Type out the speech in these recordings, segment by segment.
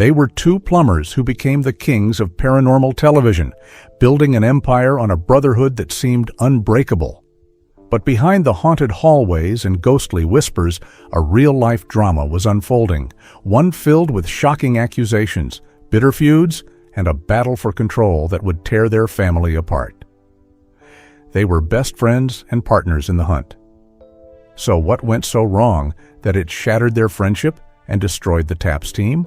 They were two plumbers who became the kings of paranormal television, building an empire on a brotherhood that seemed unbreakable. But behind the haunted hallways and ghostly whispers, a real-life drama was unfolding, one filled with shocking accusations, bitter feuds, and a battle for control that would tear their family apart. They were best friends and partners in the hunt. So what went so wrong that it shattered their friendship and destroyed the TAPS team?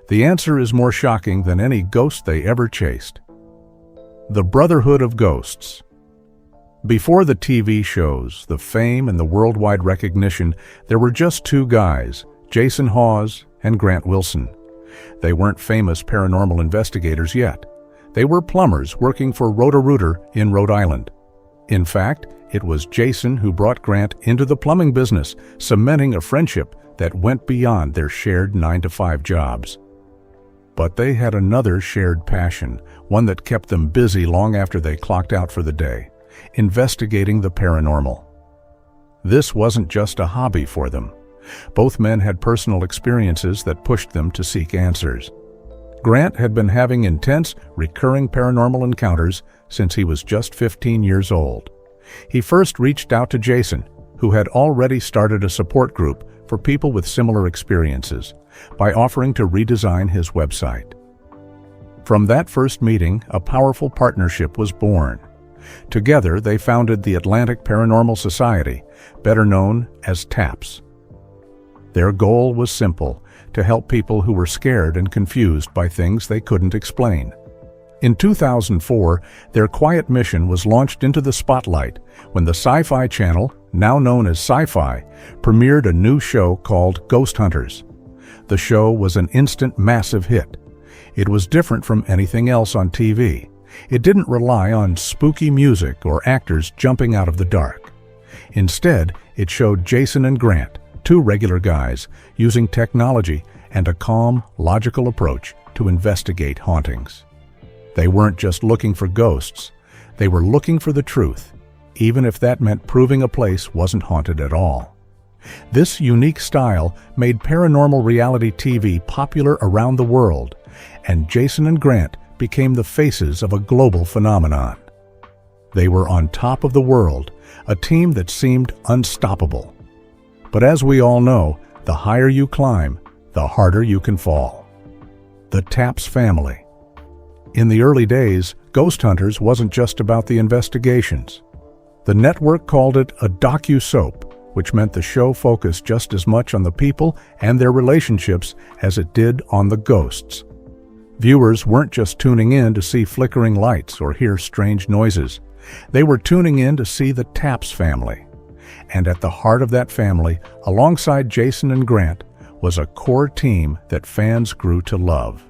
The answer is more shocking than any ghost they ever chased. The Brotherhood of Ghosts. Before the TV shows, the fame, and the worldwide recognition, there were just two guys, Jason Hawes and Grant Wilson. They weren't famous paranormal investigators yet. They were plumbers working for Roto-Rooter in Rhode Island. In fact, it was Jason who brought Grant into the plumbing business, cementing a friendship that went beyond their shared 9-to-5 jobs. But they had another shared passion, one that kept them busy long after they clocked out for the day: investigating the paranormal. This wasn't just a hobby for them. Both men had personal experiences that pushed them to seek answers. Grant had been having intense, recurring paranormal encounters since he was just 15 years old. He first reached out to Jason, who had already started a support group for people with similar experiences, by offering to redesign his website. From that first meeting, a powerful partnership was born. Together, they founded the Atlantic Paranormal Society, better known as TAPS. Their goal was simple: to help people who were scared and confused by things they couldn't explain. In 2004, their quiet mission was launched into the spotlight when the Sci-Fi Channel, now known as Sci-Fi, premiered a new show called Ghost Hunters. The show was an instant massive hit. It was different from anything else on TV. It didn't rely on spooky music or actors jumping out of the dark. Instead, it showed Jason and Grant, two regular guys, using technology and a calm, logical approach to investigate hauntings. They weren't just looking for ghosts. They were looking for the truth, even if that meant proving a place wasn't haunted at all. This unique style made paranormal reality TV popular around the world, and Jason and Grant became the faces of a global phenomenon. They were on top of the world, a team that seemed unstoppable. But as we all know, the higher you climb, the harder you can fall. The TAPS family. In the early days, Ghost Hunters wasn't just about the investigations. The network called it a docu-soap, which meant the show focused just as much on the people and their relationships as it did on the ghosts. Viewers weren't just tuning in to see flickering lights or hear strange noises. They were tuning in to see the TAPS family. And at the heart of that family, alongside Jason and Grant, was a core team that fans grew to love.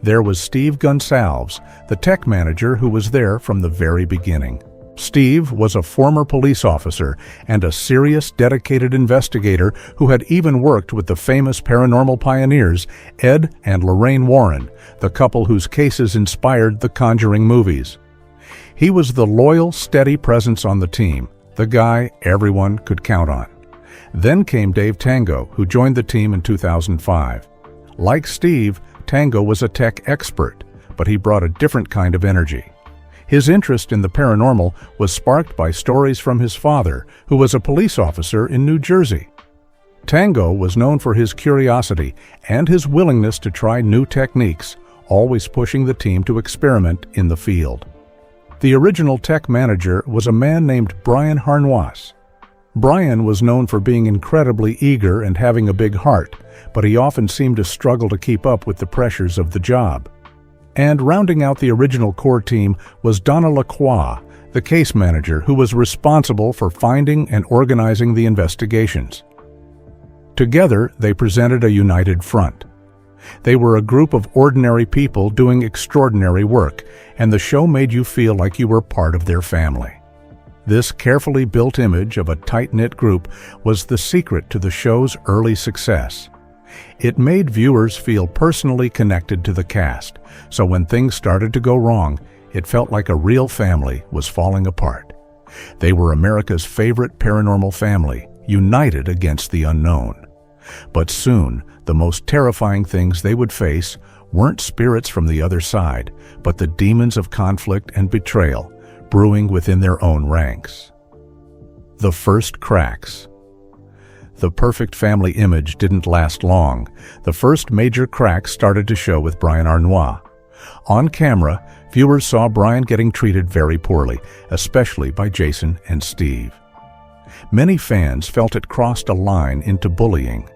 There was Steve Gonsalves, the tech manager who was there from the very beginning. Steve was a former police officer and a serious, dedicated investigator who had even worked with the famous paranormal pioneers Ed and Lorraine Warren, the couple whose cases inspired the Conjuring movies. He was the loyal, steady presence on the team, the guy everyone could count on. Then came Dave Tango, who joined the team in 2005. Like Steve, Tango was a tech expert, but he brought a different kind of energy. His interest in the paranormal was sparked by stories from his father, who was a police officer in New Jersey. Tango was known for his curiosity and his willingness to try new techniques, always pushing the team to experiment in the field. The original tech manager was a man named Brian Harnois. Brian was known for being incredibly eager and having a big heart, but he often seemed to struggle to keep up with the pressures of the job. And rounding out the original core team was Donna Lacroix, the case manager who was responsible for finding and organizing the investigations. Together, they presented a united front. They were a group of ordinary people doing extraordinary work, and the show made you feel like you were part of their family. This carefully built image of a tight-knit group was the secret to the show's early success. It made viewers feel personally connected to the cast, so when things started to go wrong, it felt like a real family was falling apart. They were America's favorite paranormal family, united against the unknown. But soon, the most terrifying things they would face weren't spirits from the other side, but the demons of conflict and betrayal brewing within their own ranks. The first cracks. The perfect family image didn't last long. The first major cracks started to show with Brian Arnois. On camera, viewers saw Brian getting treated very poorly, especially by Jason and Steve. Many fans felt it crossed a line into bullying.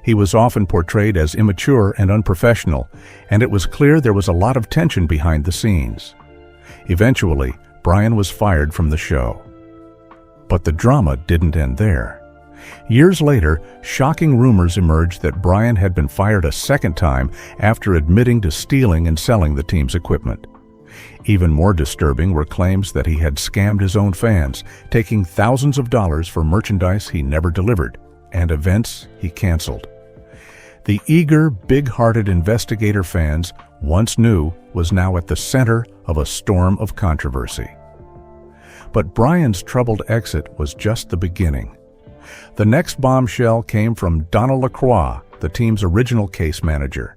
He was often portrayed as immature and unprofessional, and it was clear there was a lot of tension behind the scenes. Eventually, Brian was fired from the show. But the drama didn't end there. Years later, shocking rumors emerged that Brian had been fired a second time after admitting to stealing and selling the team's equipment. Even more disturbing were claims that he had scammed his own fans, taking thousands of dollars for merchandise he never delivered and events he canceled. The eager, big-hearted investigator fans once knew was now at the center of a storm of controversy. But Brian's troubled exit was just the beginning. The next bombshell came from Donna Lacroix, the team's original case manager.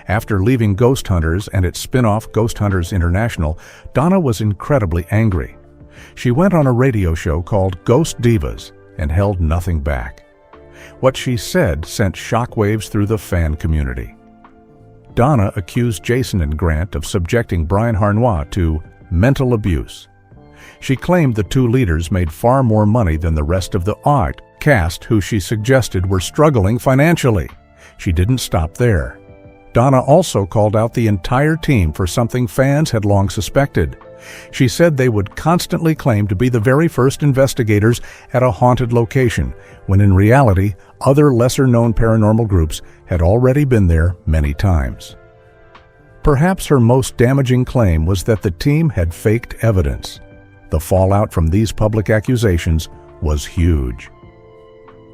After leaving Ghost Hunters and its spin-off Ghost Hunters International, Donna was incredibly angry. She went on a radio show called Ghost Divas and held nothing back. What she said sent shockwaves through the fan community. Donna accused Jason and Grant of subjecting Brian Arnois to mental abuse. She claimed the two leaders made far more money than the rest of the art cast, who she suggested were struggling financially. She didn't stop there. Donna also called out the entire team for something fans had long suspected. She said they would constantly claim to be the very first investigators at a haunted location, when in reality, other lesser-known paranormal groups had already been there many times. Perhaps her most damaging claim was that the team had faked evidence. The fallout from these public accusations was huge.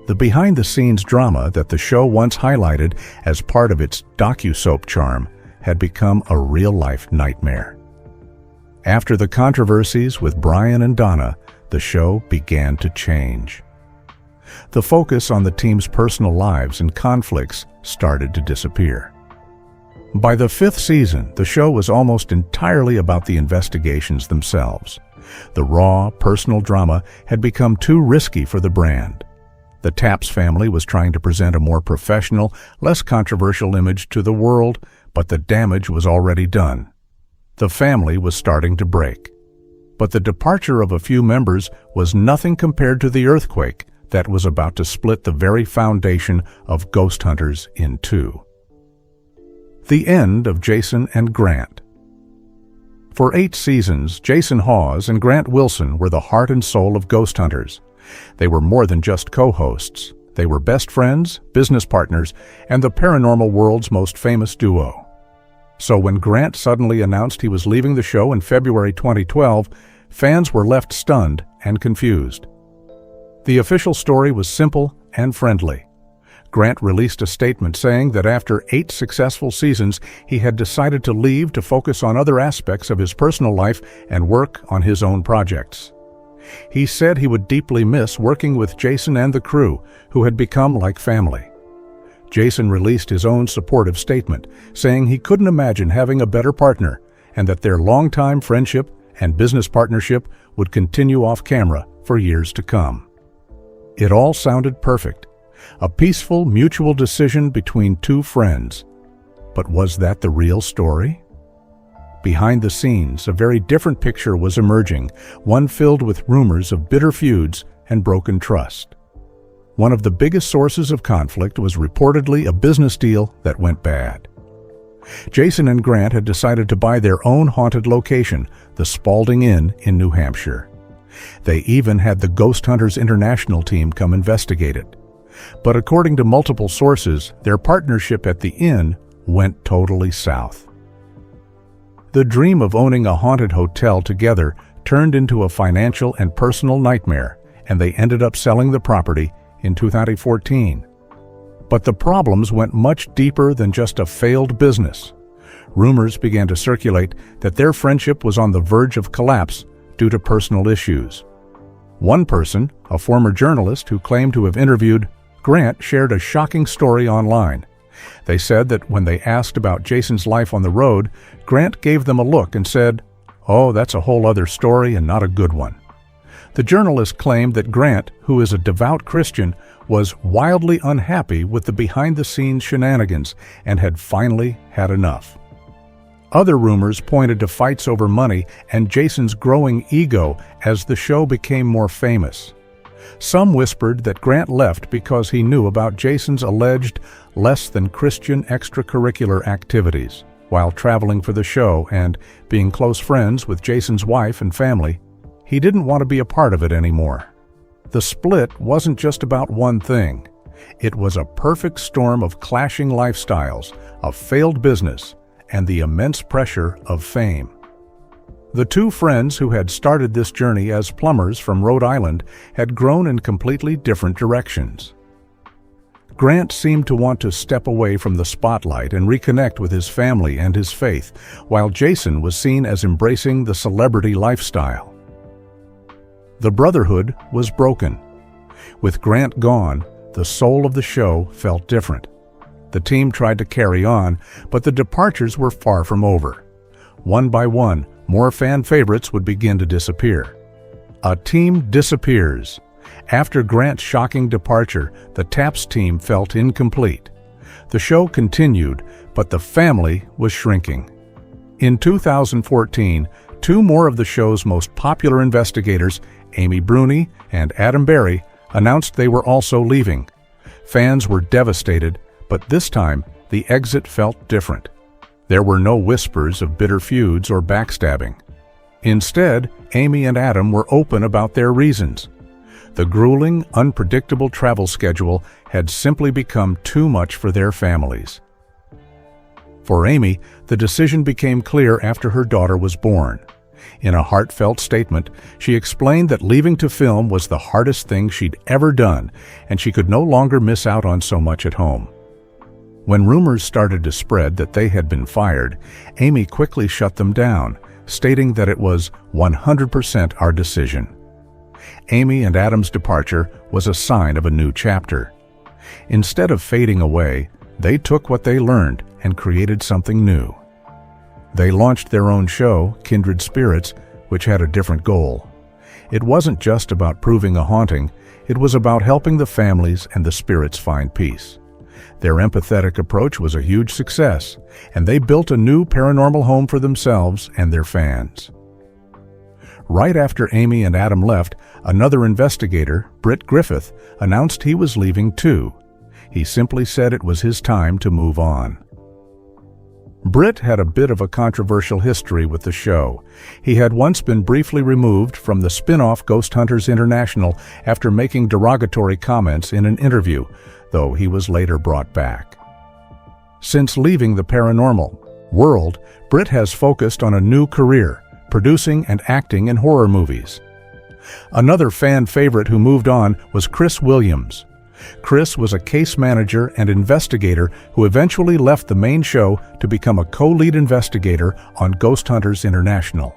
The behind-the-scenes drama that the show once highlighted as part of its docu-soap charm had become a real-life nightmare. After the controversies with Brian and Donna, the show began to change. The focus on the team's personal lives and conflicts started to disappear. By the fifth season, the show was almost entirely about the investigations themselves. The raw, personal drama had become too risky for the brand. The Taps family was trying to present a more professional, less controversial image to the world, but the damage was already done. The family was starting to break. But the departure of a few members was nothing compared to the earthquake that was about to split the very foundation of Ghost Hunters in two. The end of Jason and Grant. For 8 seasons, Jason Hawes and Grant Wilson were the heart and soul of Ghost Hunters. They were more than just co-hosts. They were best friends, business partners, and the paranormal world's most famous duo. So when Grant suddenly announced he was leaving the show in February 2012, fans were left stunned and confused. The official story was simple and friendly. Grant released a statement saying that after 8 successful seasons, he had decided to leave to focus on other aspects of his personal life and work on his own projects. He said he would deeply miss working with Jason and the crew, who had become like family. Jason released his own supportive statement, saying he couldn't imagine having a better partner and that their longtime friendship and business partnership would continue off camera for years to come. It all sounded perfect. A peaceful, mutual decision between two friends. But was that the real story? Behind the scenes, a very different picture was emerging, one filled with rumors of bitter feuds and broken trust. One of the biggest sources of conflict was reportedly a business deal that went bad. Jason and Grant had decided to buy their own haunted location, the Spalding Inn in New Hampshire. They even had the Ghost Hunters International team come investigate it. But according to multiple sources, their partnership at the inn went totally south. The dream of owning a haunted hotel together turned into a financial and personal nightmare, and they ended up selling the property in 2014. But the problems went much deeper than just a failed business. Rumors began to circulate that their friendship was on the verge of collapse due to personal issues. One person, a former journalist who claimed to have interviewed Grant shared a shocking story online. They said that when they asked about Jason's life on the road, Grant gave them a look and said, "Oh, that's a whole other story and not a good one." The journalist claimed that Grant, who is a devout Christian, was wildly unhappy with the behind-the-scenes shenanigans and had finally had enough. Other rumors pointed to fights over money and Jason's growing ego as the show became more famous. Some whispered that Grant left because he knew about Jason's alleged less-than-Christian extracurricular activities. While traveling for the show and being close friends with Jason's wife and family, he didn't want to be a part of it anymore. The split wasn't just about one thing. It was a perfect storm of clashing lifestyles, a failed business, and the immense pressure of fame. The two friends who had started this journey as plumbers from Rhode Island had grown in completely different directions. Grant seemed to want to step away from the spotlight and reconnect with his family and his faith, while Jason was seen as embracing the celebrity lifestyle. The brotherhood was broken. With Grant gone, the soul of the show felt different. The team tried to carry on, but the departures were far from over. One by one, more fan favorites would begin to disappear. A team disappears. After Grant's shocking departure, the TAPS team felt incomplete. The show continued, but the family was shrinking. In 2014, two more of the show's most popular investigators, Amy Bruni and Adam Berry, announced they were also leaving. Fans were devastated, but this time the exit felt different. There were no whispers of bitter feuds or backstabbing. Instead, Amy and Adam were open about their reasons. The grueling, unpredictable travel schedule had simply become too much for their families. For Amy, the decision became clear after her daughter was born. In a heartfelt statement, she explained that leaving to film was the hardest thing she'd ever done, and she could no longer miss out on so much at home. When rumors started to spread that they had been fired, Amy quickly shut them down, stating that it was 100% our decision. Amy and Adam's departure was a sign of a new chapter. Instead of fading away, they took what they learned and created something new. They launched their own show, Kindred Spirits, which had a different goal. It wasn't just about proving a haunting, it was about helping the families and the spirits find peace. Their empathetic approach was a huge success, and they built a new paranormal home for themselves and their fans. Right after Amy and Adam left, another investigator, Britt Griffith, announced he was leaving too. He simply said it was his time to move on. Britt had a bit of a controversial history with the show. He had once been briefly removed from the spin-off Ghost Hunters International after making derogatory comments in an interview, though he was later brought back. Since leaving the paranormal world, Britt has focused on a new career, producing and acting in horror movies. Another fan favorite who moved on was Chris Williams. Chris was a case manager and investigator who eventually left the main show to become a co-lead investigator on Ghost Hunters International.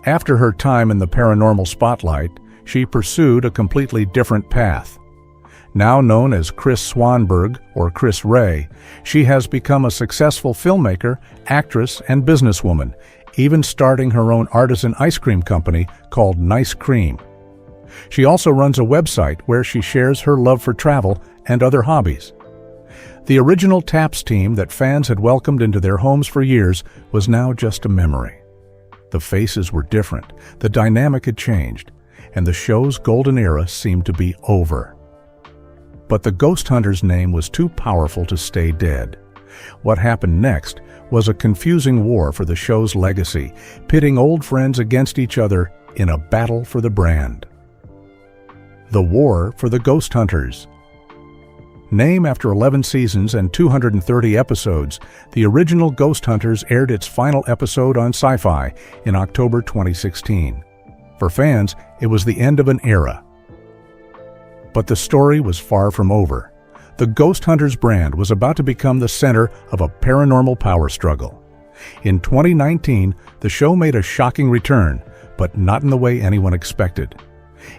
After her time in the paranormal spotlight, she pursued a completely different path. Now known as Chris Swanberg or Chris Ray, she has become a successful filmmaker, actress, and businesswoman, even starting her own artisan ice cream company called Nice Cream. She also runs a website where she shares her love for travel and other hobbies. The original TAPS team that fans had welcomed into their homes for years was now just a memory. The faces were different, the dynamic had changed, and the show's golden era seemed to be over. But the Ghost Hunters name was too powerful to stay dead. What happened next was a confusing war for the show's legacy, pitting old friends against each other in a battle for the brand. The War for the Ghost Hunters. Named after 11 seasons and 230 episodes, the original Ghost Hunters aired its final episode on Sci-Fi in October 2016. For fans, it was the end of an era. But the story was far from over. The Ghost Hunters brand was about to become the center of a paranormal power struggle. In 2019, the show made a shocking return, but not in the way anyone expected.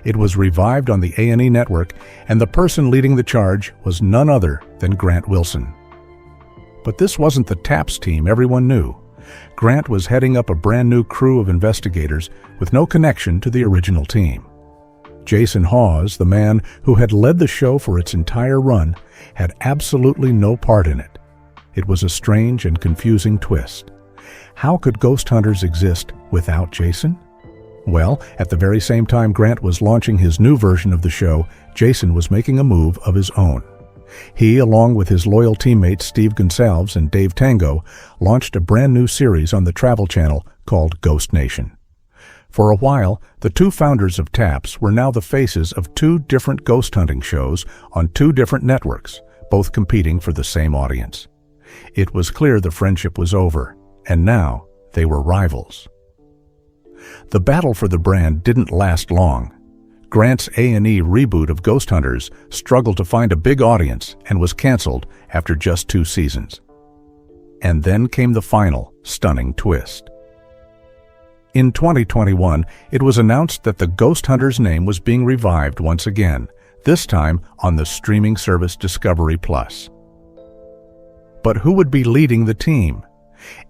It was revived on the A&E network, and the person leading the charge was none other than Grant Wilson. But this wasn't the TAPS team everyone knew. Grant was heading up a brand new crew of investigators with no connection to the original team. Jason Hawes, the man who had led the show for its entire run, had absolutely no part in it. It was a strange and confusing twist. How could ghost hunters exist without Jason? Well, at the very same time Grant was launching his new version of the show, Jason was making a move of his own. He, along with his loyal teammates Steve Gonsalves and Dave Tango, launched a brand new series on the Travel Channel called Ghost Nation. For a while, the two founders of TAPS were now the faces of two different ghost hunting shows on two different networks, both competing for the same audience. It was clear the friendship was over, and now they were rivals. The battle for the brand didn't last long. Grant's A&E reboot of Ghost Hunters struggled to find a big audience and was canceled after just 2 seasons. And then came the final, stunning twist. In 2021, it was announced that the Ghost Hunters name was being revived once again, this time on the streaming service Discovery+. But who would be leading the team?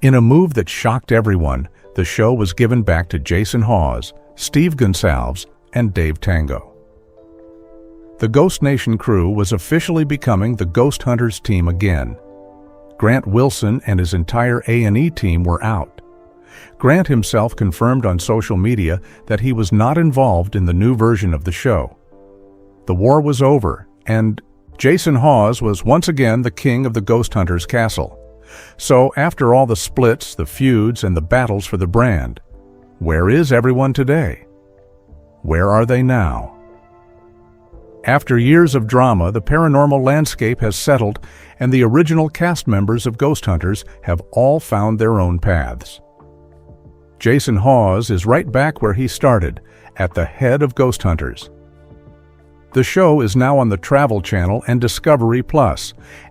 In a move that shocked everyone, the show was given back to Jason Hawes, Steve Gonsalves, and Dave Tango. The Ghost Nation crew was officially becoming the Ghost Hunters team again. Grant Wilson and his entire A&E team were out. Grant himself confirmed on social media that he was not involved in the new version of the show. The war was over, and Jason Hawes was once again the king of the Ghost Hunters castle. So after all the splits, the feuds, and the battles for the brand, where is everyone today? Where are they now? After years of drama, the paranormal landscape has settled, and the original cast members of Ghost Hunters have all found their own paths. Jason Hawes is right back where he started, at the head of Ghost Hunters. The show is now on the Travel Channel and Discovery+,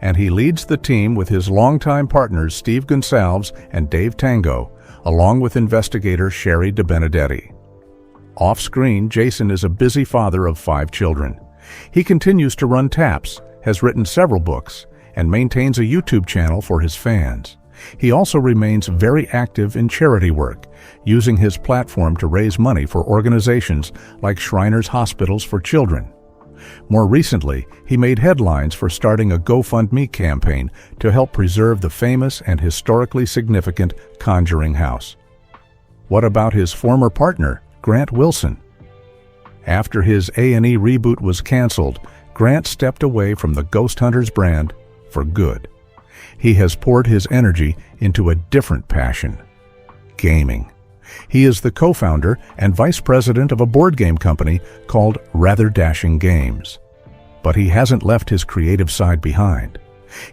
and he leads the team with his longtime partners Steve Gonsalves and Dave Tango, along with investigator Sherry DeBenedetti. Off-screen, Jason is a busy father of 5 children. He continues to run TAPS, has written several books, and maintains a YouTube channel for his fans. He also remains very active in charity work, using his platform to raise money for organizations like Shriners Hospitals for Children. More recently, he made headlines for starting a GoFundMe campaign to help preserve the famous and historically significant Conjuring House. What about his former partner, Grant Wilson? After his A&E reboot was canceled, Grant stepped away from the Ghost Hunters brand for good. He has poured his energy into a different passion: gaming. He is the co-founder and vice president of a board game company called Rather Dashing Games. But he hasn't left his creative side behind.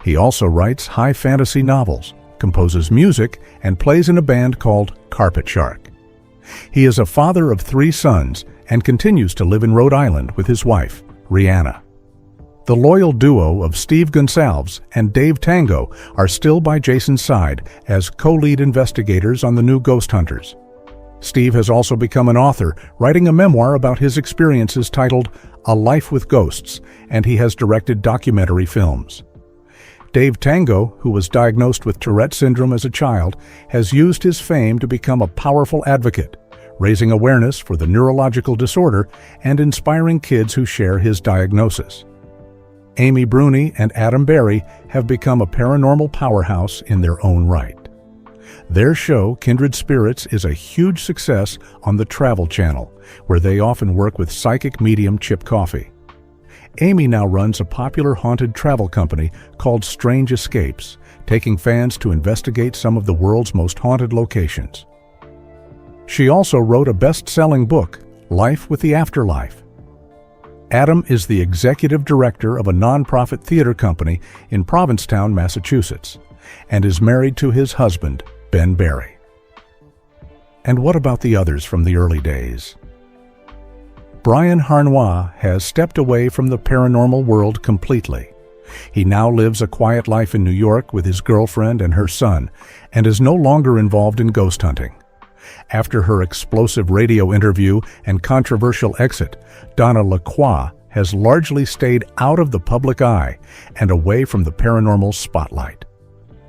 He also writes high fantasy novels, composes music, and plays in a band called Carpet Shark. He is a father of 3 sons and continues to live in Rhode Island with his wife, Rihanna. The loyal duo of Steve Gonsalves and Dave Tango are still by Jason's side as co-lead investigators on the new Ghost Hunters. Steve has also become an author, writing a memoir about his experiences titled A Life with Ghosts, and he has directed documentary films. Dave Tango, who was diagnosed with Tourette syndrome as a child, has used his fame to become a powerful advocate, raising awareness for the neurological disorder and inspiring kids who share his diagnosis. Amy Bruni and Adam Berry have become a paranormal powerhouse in their own right. Their show, Kindred Spirits, is a huge success on the Travel Channel, where they often work with psychic medium Chip Coffey. Amy now runs a popular haunted travel company called Strange Escapes, taking fans to investigate some of the world's most haunted locations. She also wrote a best-selling book, Life with the Afterlife. Adam is the executive director of a nonprofit theater company in Provincetown, Massachusetts, and is married to his husband, Ben Berry. And what about the others from the early days? Brian Harnois has stepped away from the paranormal world completely. He now lives a quiet life in New York with his girlfriend and her son, and is no longer involved in ghost hunting. After her explosive radio interview and controversial exit, Donna Lacroix has largely stayed out of the public eye and away from the paranormal spotlight.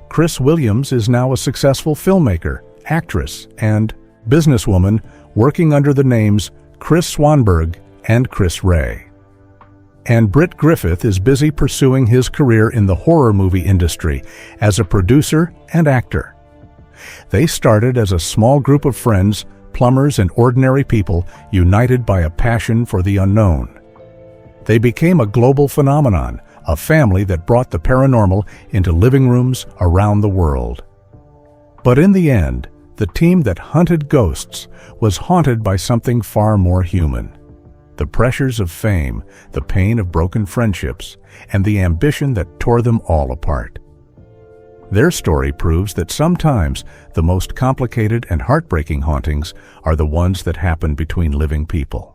Chris Williams is now a successful filmmaker, actress, and businesswoman working under the names Chris Swanberg and Chris Ray. And Britt Griffith is busy pursuing his career in the horror movie industry as a producer and actor. They started as a small group of friends, plumbers and ordinary people united by a passion for the unknown. They became a global phenomenon, a family that brought the paranormal into living rooms around the world. But in the end, the team that hunted ghosts was haunted by something far more human. The pressures of fame, the pain of broken friendships, and the ambition that tore them all apart. Their story proves that sometimes the most complicated and heartbreaking hauntings are the ones that happen between living people.